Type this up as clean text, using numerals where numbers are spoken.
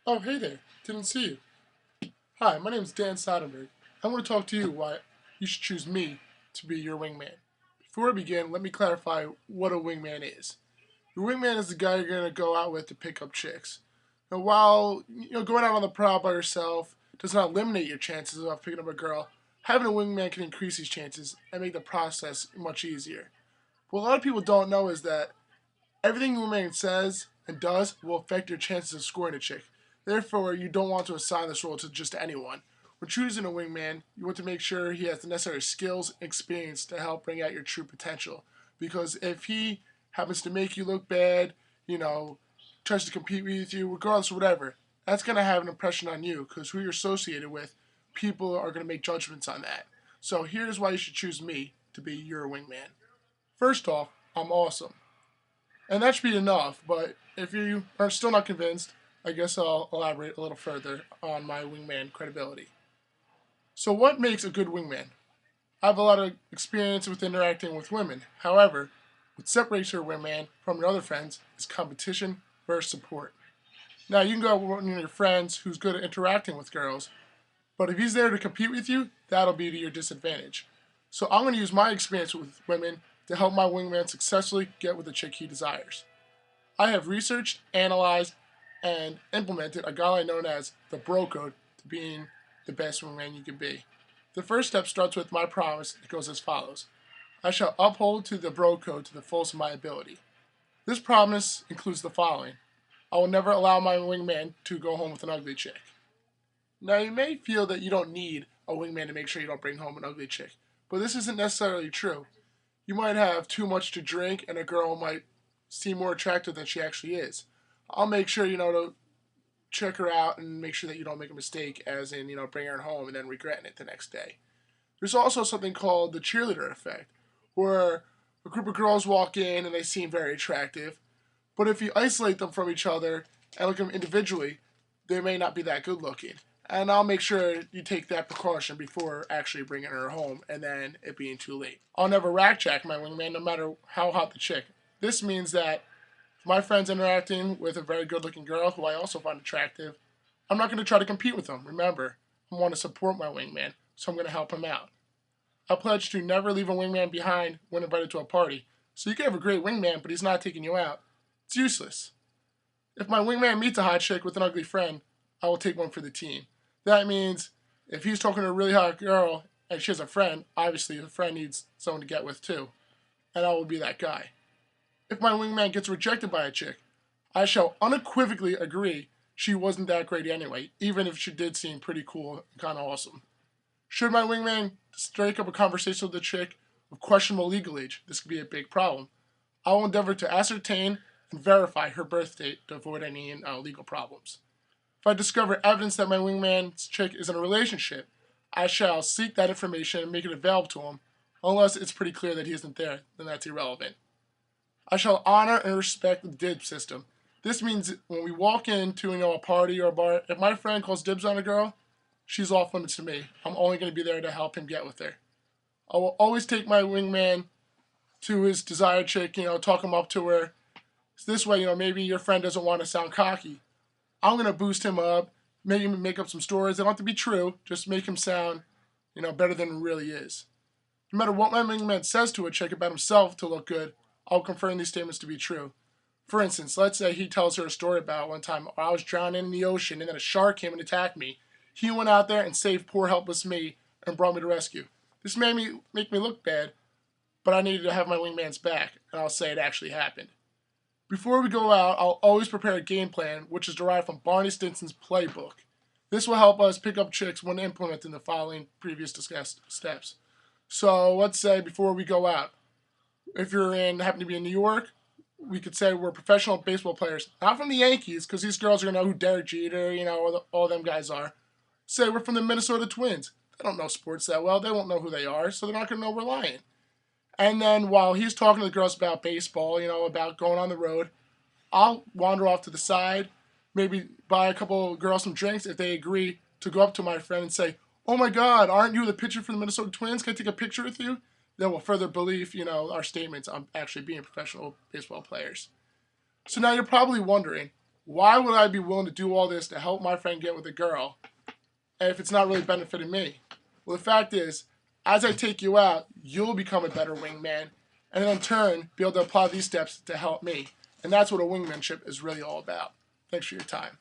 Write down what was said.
Oh, hey there. Didn't see you. Hi, my name's Dan Seidenberg. I want to talk to you why you should choose me to be your wingman. Before I begin, let me clarify what a wingman is. Your wingman is the guy you're going to go out with to pick up chicks. Now, while going out on the prowl by yourself does not eliminate your chances of picking up a girl, having a wingman can increase these chances and make the process much easier. What a lot of people don't know is that everything your wingman says and does will affect your chances of scoring a chick. Therefore, you don't want to assign this role to just anyone. When choosing a wingman, you want to make sure he has the necessary skills and experience to help bring out your true potential. Because if he happens to make you look bad, tries to compete with you, regardless of whatever, that's going to have an impression on you because who you're associated with, people are going to make judgments on that. So here's why you should choose me to be your wingman. First off, I'm awesome. And that should be enough, but if you are still not convinced, I guess I'll elaborate a little further on my wingman credibility. So, what makes a good wingman? I have a lot of experience with interacting with women. However, what separates your wingman from your other friends is competition versus support. Now, you can go with one of your friends who's good at interacting with girls, but if he's there to compete with you, that'll be to your disadvantage. So, I'm going to use my experience with women to help my wingman successfully get with the chick he desires. I have researched, analyzed, and implemented a guideline known as the Bro Code to being the best wingman you can be. The first step starts with my promise. It goes as follows: I shall uphold to the Bro Code to the fullest of my ability. This promise includes the following: I will never allow my wingman to go home with an ugly chick. Now, you may feel that you don't need a wingman to make sure you don't bring home an ugly chick, but this isn't necessarily true. You might have too much to drink and a girl might seem more attractive than she actually is. I'll make sure, to check her out and make sure that you don't make a mistake, as in, bring her home and then regretting it the next day. There's also something called the cheerleader effect, where a group of girls walk in and they seem very attractive, but if you isolate them from each other and look at them individually, they may not be that good looking. And I'll make sure you take that precaution before actually bringing her home and then it being too late. I'll never rackjack my wingman no matter how hot the chick. This means that if my friend's interacting with a very good looking girl who I also find attractive, I'm not going to try to compete with them. Remember, I want to support my wingman, so I'm going to help him out. I pledge to never leave a wingman behind when invited to a party. So you can have a great wingman, but he's not taking you out. It's useless. If my wingman meets a hot chick with an ugly friend, I will take one for the team. That means if he's talking to a really hot girl and she has a friend, obviously the friend needs someone to get with too. And I will be that guy. If my wingman gets rejected by a chick, I shall unequivocally agree she wasn't that great anyway, even if she did seem pretty cool and kind of awesome. Should my wingman strike up a conversation with a chick of questionable legal age, this could be a big problem. I will endeavor to ascertain and verify her birth date to avoid any legal problems. If I discover evidence that my wingman's chick is in a relationship, I shall seek that information and make it available to him, unless it's pretty clear that he isn't there, then that's irrelevant. I shall honor and respect the dibs system. This means when we walk into a party or a bar, if my friend calls dibs on a girl, she's off limits to me. I'm only going to be there to help him get with her. I will always take my wingman to his desired chick, talk him up to her. This way, maybe your friend doesn't want to sound cocky. I'm going to boost him up, maybe make up some stories. They don't have to be true, just make him sound, better than he really is. No matter what my wingman says to a chick about himself to look good, I'll confirm these statements to be true. For instance, let's say he tells her a story about one time I was drowning in the ocean and then a shark came and attacked me. He went out there and saved poor helpless me and brought me to rescue. This made me make me look bad, but I needed to have my wingman's back, and I'll say it actually happened. Before we go out, I'll always prepare a game plan, which is derived from Barney Stinson's playbook. This will help us pick up chicks when implementing the following previous discussed steps. So let's say before we go out, if happen to be in New York, we could say we're professional baseball players, not from the Yankees, because these girls are going to know who Derek Jeter, all them guys are. Say we're from the Minnesota Twins. They don't know sports that well. They won't know who they are, so they're not going to know we're lying. And then while he's talking to the girls about baseball, about going on the road, I'll wander off to the side, maybe buy a couple of girls some drinks if they agree to go up to my friend and say, "Oh my God, aren't you the pitcher for the Minnesota Twins? Can I take a picture with you?" Then will further believe, our statements on actually being professional baseball players. So now you're probably wondering, Why would I be willing to do all this to help my friend get with a girl if it's not really benefiting me? Well, the fact is, as I take you out, you'll become a better wingman, and in turn, be able to apply these steps to help me. And that's what a wingmanship is really all about. Thanks for your time.